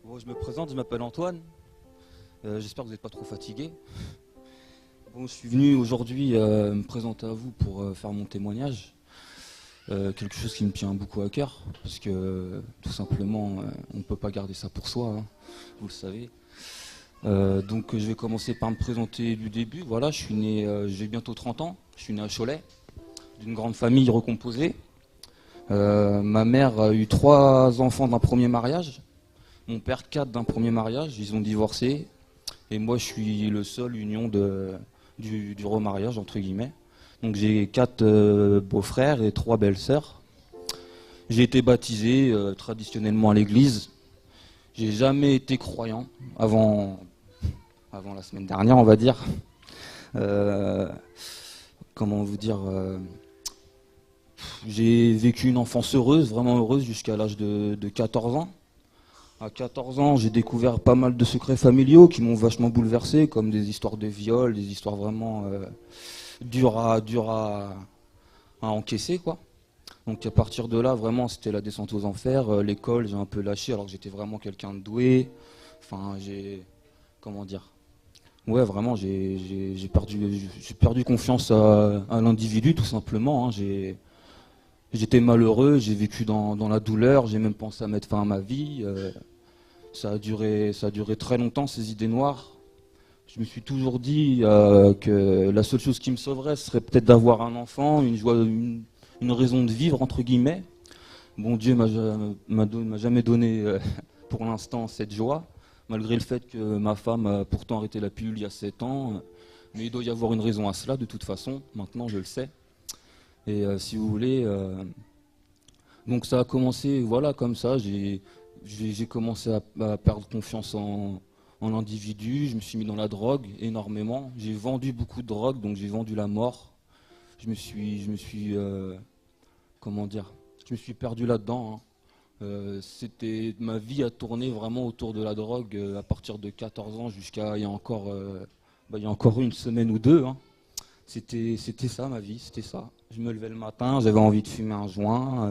Bon, je me présente, je m'appelle Antoine. J'espère que vous n'êtes pas trop fatigué. Bon, je suis venu aujourd'hui me présenter à vous pour faire mon témoignage. Quelque chose qui me tient beaucoup à cœur, parce que tout simplement, on ne peut pas garder ça pour soi, hein, vous le savez. Donc je vais commencer par me présenter du début. Voilà, je suis né, j'ai bientôt 30 ans, je suis né à Cholet, d'une grande famille recomposée. Ma mère a eu 3 enfants d'un premier mariage, mon père 4 d'un premier mariage, ils ont divorcé, et moi je suis le seul union du remariage, entre guillemets. Donc j'ai 4 beaux-frères et 3 belles-sœurs. J'ai été baptisé traditionnellement à l'église. J'ai jamais été croyant avant la semaine dernière, on va dire. Comment vous dire j'ai vécu une enfance heureuse, vraiment heureuse, jusqu'à l'âge de 14 ans. À 14 ans, j'ai découvert pas mal de secrets familiaux qui m'ont vachement bouleversé, comme des histoires de viol, des histoires vraiment dures à encaisser, quoi. Donc à partir de là, vraiment, c'était la descente aux enfers. L'école, j'ai un peu lâché, alors que j'étais vraiment quelqu'un de doué. Enfin, comment dire. Ouais, vraiment, j'ai perdu confiance à l'individu, tout simplement, hein. J'étais malheureux, j'ai vécu dans la douleur, j'ai même pensé à mettre fin à ma vie. Ça a duré très longtemps, ces idées noires. Je me suis toujours dit que la seule chose qui me sauverait serait peut-être d'avoir un enfant, une joie, une raison de vivre, entre guillemets. Bon, Dieu m'a jamais donné pour l'instant cette joie, malgré le fait que ma femme a pourtant arrêté la pilule il y a 7 ans. Mais il doit y avoir une raison à cela, de toute façon, maintenant je le sais. Et si vous voulez, donc ça a commencé, voilà, comme ça, j'ai commencé à perdre confiance en l'individu, je me suis mis dans la drogue énormément, j'ai vendu beaucoup de drogue, donc j'ai vendu la mort, comment dire, je me suis perdu là-dedans, hein. Ma vie a tourné vraiment autour de la drogue à partir de 14 ans jusqu'à il y a encore une semaine ou deux, hein. C'était ça ma vie, c'était ça. Je me levais le matin, j'avais envie de fumer un joint.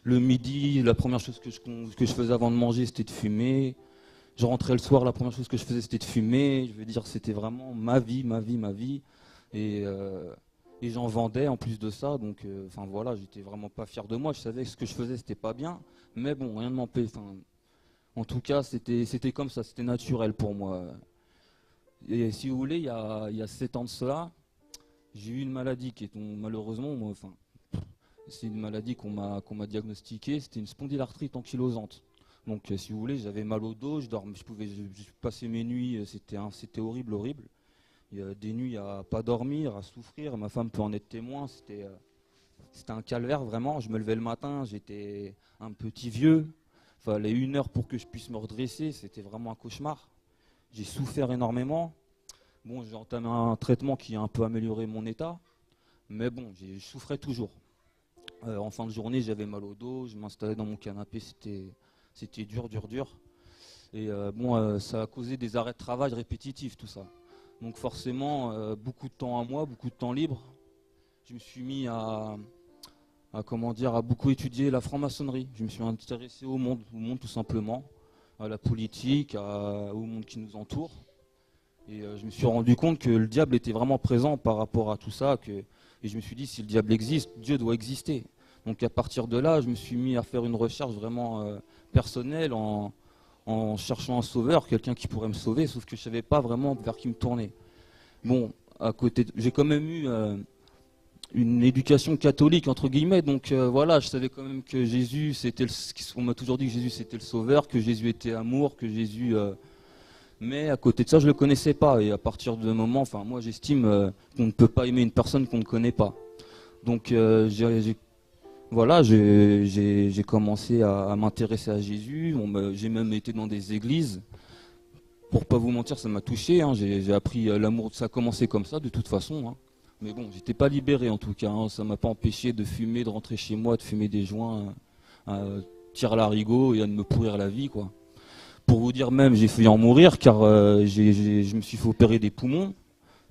Le midi, la première chose que je faisais avant de manger, c'était de fumer. Je rentrais le soir, la première chose que je faisais, c'était de fumer. Je veux dire, c'était vraiment ma vie, ma vie, ma vie. Et, euh, et j'en vendais en plus de ça. Donc, enfin voilà, j'étais vraiment pas fier de moi. Je savais que ce que je faisais, c'était pas bien. Mais bon, rien ne m'empêche. En tout cas, c'était comme ça, c'était naturel pour moi. Et si vous voulez, il y a 7 ans de cela, j'ai eu une maladie qui est malheureusement, c'est une maladie qu'on m'a diagnostiquée, c'était une spondylarthrite ankylosante. Donc si vous voulez, j'avais mal au dos, je passais mes nuits, c'était horrible, horrible. Il y a des nuits à pas dormir, à souffrir, ma femme peut en être témoin, c'était un calvaire vraiment. Je me levais le matin, j'étais un petit vieux, fallait 1 heure pour que je puisse me redresser, c'était vraiment un cauchemar. J'ai souffert énormément. Bon, j'ai entamé un traitement qui a un peu amélioré mon état, mais bon, je souffrais toujours. En fin de journée, j'avais mal au dos, je m'installais dans mon canapé, c'était dur, dur, dur. Et ça a causé des arrêts de travail répétitifs, tout ça. Donc forcément, beaucoup de temps à moi, beaucoup de temps libre. Je me suis mis à beaucoup étudier la franc-maçonnerie. Je me suis intéressé au monde tout simplement, à la politique, au monde qui nous entoure. Et je me suis rendu compte que le diable était vraiment présent par rapport à tout ça. Et je me suis dit, si le diable existe, Dieu doit exister. Donc à partir de là, je me suis mis à faire une recherche vraiment personnelle en cherchant un sauveur, quelqu'un qui pourrait me sauver, sauf que je ne savais pas vraiment vers qui me tourner. Bon, j'ai quand même eu une éducation catholique, entre guillemets, donc voilà, je savais quand même que Jésus, on m'a toujours dit que Jésus c'était le sauveur, que Jésus était amour, que Jésus... mais à côté de ça, je ne le connaissais pas. Et à partir de moment, enfin, moi, j'estime qu'on ne peut pas aimer une personne qu'on ne connaît pas. Donc, j'ai commencé à m'intéresser à Jésus. J'ai même été dans des églises. Pour pas vous mentir, ça m'a touché, hein. J'ai appris l'amour. Ça a commencé comme ça, de toute façon, hein. Mais bon, j'étais pas libéré en tout cas, hein. Ça m'a pas empêché de fumer, de rentrer chez moi, de fumer des joints, à tirer l'arigot et à me pourrir la vie, quoi. Pour vous dire même, j'ai failli en mourir car je me suis fait opérer des poumons.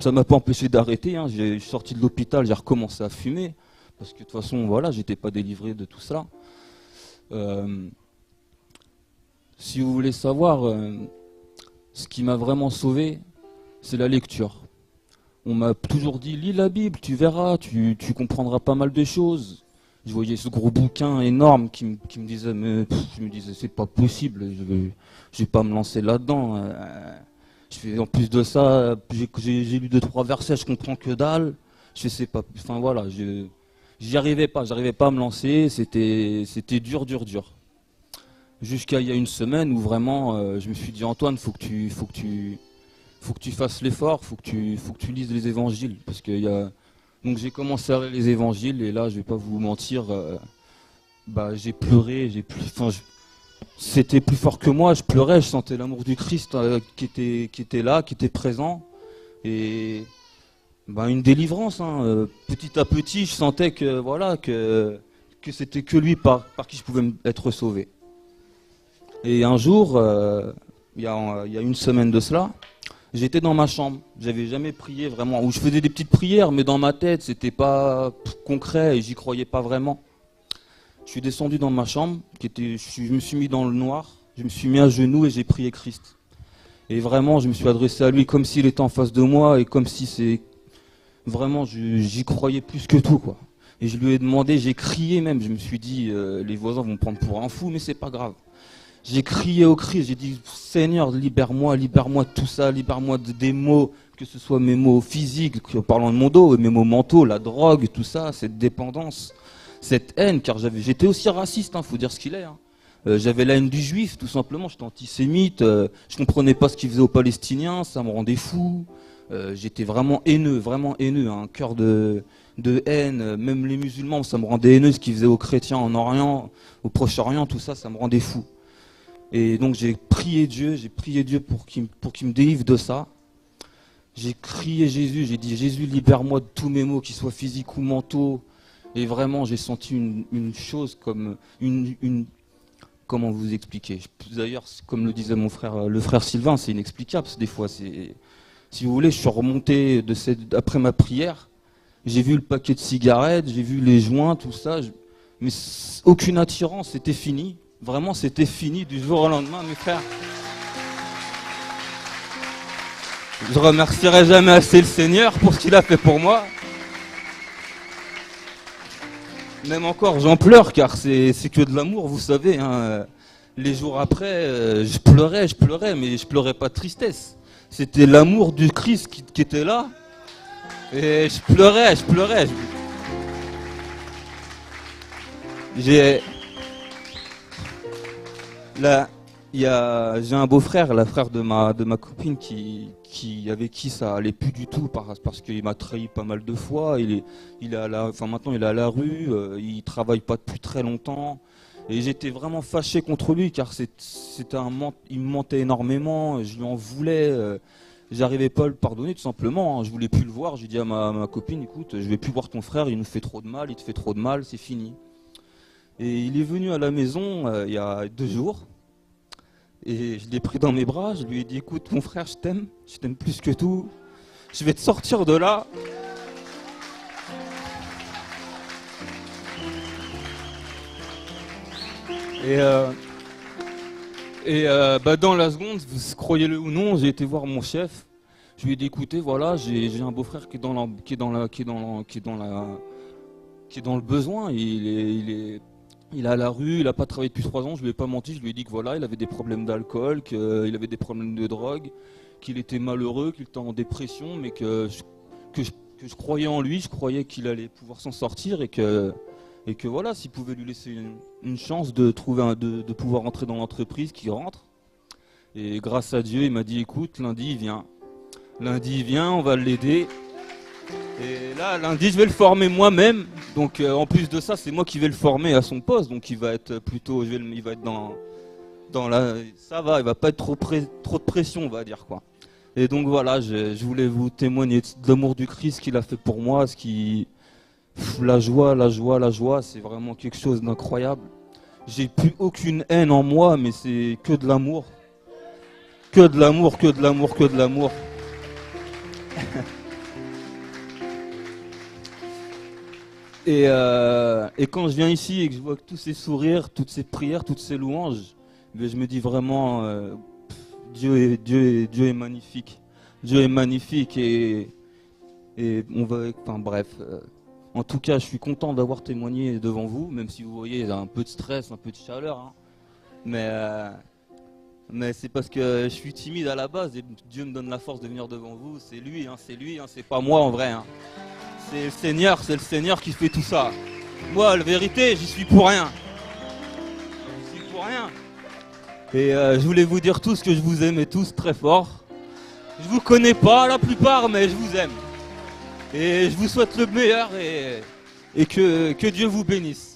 Ça m'a pas empêché d'arrêter, hein. Je suis sorti de l'hôpital, j'ai recommencé à fumer. Parce que de toute façon, voilà, j'étais pas délivré de tout ça. Si vous voulez savoir, ce qui m'a vraiment sauvé, c'est la lecture. On m'a toujours dit, lis la Bible, tu verras, tu comprendras pas mal de choses. Je voyais ce gros bouquin énorme qui me disait, mais je me disais, c'est pas possible, je vais pas me lancer là-dedans. En plus de ça, j'ai lu 2-3 versets, je comprends que dalle. Je sais pas, enfin voilà, j'arrivais pas à me lancer, c'était dur, dur, dur. Jusqu'à il y a une semaine où vraiment, je me suis dit, Antoine, faut que tu fasses l'effort, faut que tu lises les évangiles, parce qu'il y a. Donc j'ai commencé à lire les évangiles et là, je vais pas vous mentir, j'ai pleuré, c'était plus fort que moi, je pleurais, je sentais l'amour du Christ qui était là, qui était présent et une délivrance. Petit à petit, je sentais que voilà que c'était que lui par qui je pouvais être sauvé. Et un jour, il y a une semaine de cela. J'étais dans ma chambre, j'avais jamais prié vraiment, ou je faisais des petites prières, mais dans ma tête, c'était pas concret et j'y croyais pas vraiment. Je suis descendu dans ma chambre, je me suis mis dans le noir, je me suis mis à genoux et j'ai prié Christ. Et vraiment, je me suis adressé à lui comme s'il était en face de moi et comme si c'est... Vraiment, j'y croyais plus que tout, quoi. Et je lui ai demandé, j'ai crié même, je me suis dit, les voisins vont me prendre pour un fou, mais c'est pas grave. J'ai crié au Christ, j'ai dit Seigneur, libère-moi de tout ça, libère-moi des mots, que ce soit mes mots physiques, en parlant de mon dos, mes mots mentaux, la drogue, tout ça, cette dépendance, cette haine, car j'étais aussi raciste, faut dire ce qu'il est. J'avais la haine du juif, tout simplement, j'étais antisémite, je comprenais pas ce qu'ils faisaient aux Palestiniens, ça me rendait fou. J'étais vraiment haineux, un cœur de haine, même les musulmans, ça me rendait haineux, ce qu'ils faisaient aux chrétiens en Orient, au Proche-Orient, tout ça, ça me rendait fou. Et donc j'ai prié Dieu pour qu'il me délivre de ça. J'ai crié Jésus, j'ai dit Jésus, libère-moi de tous mes maux, qu'ils soient physiques ou mentaux. Et vraiment j'ai senti une chose comme comment vous expliquer. D'ailleurs, comme le disait mon frère, le frère Sylvain, c'est inexplicable des fois. Si vous voulez, je suis remonté après ma prière, j'ai vu le paquet de cigarettes, j'ai vu les joints, tout ça, mais aucune attirance, c'était fini. Vraiment, c'était fini du jour au lendemain, mes frères. Je remercierai jamais assez le Seigneur pour ce qu'il a fait pour moi. Même encore, j'en pleure, car c'est que de l'amour, vous savez. Les jours après, je pleurais, mais je pleurais pas de tristesse. C'était l'amour du Christ qui était là. Et je pleurais. J'ai un beau-frère, le frère de ma copine avec qui ça allait plus du tout parce qu'il m'a trahi pas mal de fois. Maintenant il est à la rue, il travaille pas depuis très longtemps. Et j'étais vraiment fâché contre lui car il me mentait énormément, je lui en voulais, j'arrivais pas à le pardonner tout simplement. Je voulais plus le voir, j'ai dit à ma copine, écoute, je vais plus voir ton frère, il nous fait trop de mal, il te fait trop de mal, c'est fini. Et il est venu à la maison il y a 2 jours. Et je l'ai pris dans mes bras, je lui ai dit écoute mon frère, je t'aime plus que tout, je vais te sortir de là. Dans la seconde, vous croyez-le ou non, j'ai été voir mon chef. Je lui ai dit écoutez, voilà, j'ai un beau-frère qui est dans le besoin. Il est à la rue, il n'a pas travaillé depuis 3 ans, je lui ai pas menti, je lui ai dit que voilà, il avait des problèmes d'alcool, qu'il avait des problèmes de drogue, qu'il était malheureux, qu'il était en dépression, mais que je croyais en lui, je croyais qu'il allait pouvoir s'en sortir et que voilà, s'il pouvait lui laisser une chance de pouvoir rentrer dans l'entreprise, qu'il rentre. Et grâce à Dieu, il m'a dit écoute, lundi il vient, on va l'aider. Et là, lundi, je vais le former moi-même. Donc, en plus de ça, c'est moi qui vais le former à son poste. Donc, il va être plutôt, il va être dans la, ça va, il va pas être trop de pression, on va dire quoi. Et donc voilà, je voulais vous témoigner de l'amour du Christ qu'il a fait pour moi, la joie, c'est vraiment quelque chose d'incroyable. J'ai plus aucune haine en moi, mais c'est que de l'amour, que de l'amour. Et quand je viens ici et que je vois que tous ces sourires, toutes ces prières, toutes ces louanges, Mais je me dis vraiment, Dieu est magnifique. Dieu est magnifique et on va, enfin bref. En tout cas, je suis content d'avoir témoigné devant vous, même si vous voyez, il y a un peu de stress, un peu de chaleur. Hein. Mais c'est parce que je suis timide à la base et Dieu me donne la force de venir devant vous. C'est lui, c'est pas moi en vrai. Hein. C'est le Seigneur qui fait tout ça. Moi, la vérité, j'y suis pour rien. J'y suis pour rien. Et je voulais vous dire tous que je vous aimais tous très fort. Je vous connais pas la plupart, mais je vous aime. Et je vous souhaite le meilleur et que Dieu vous bénisse.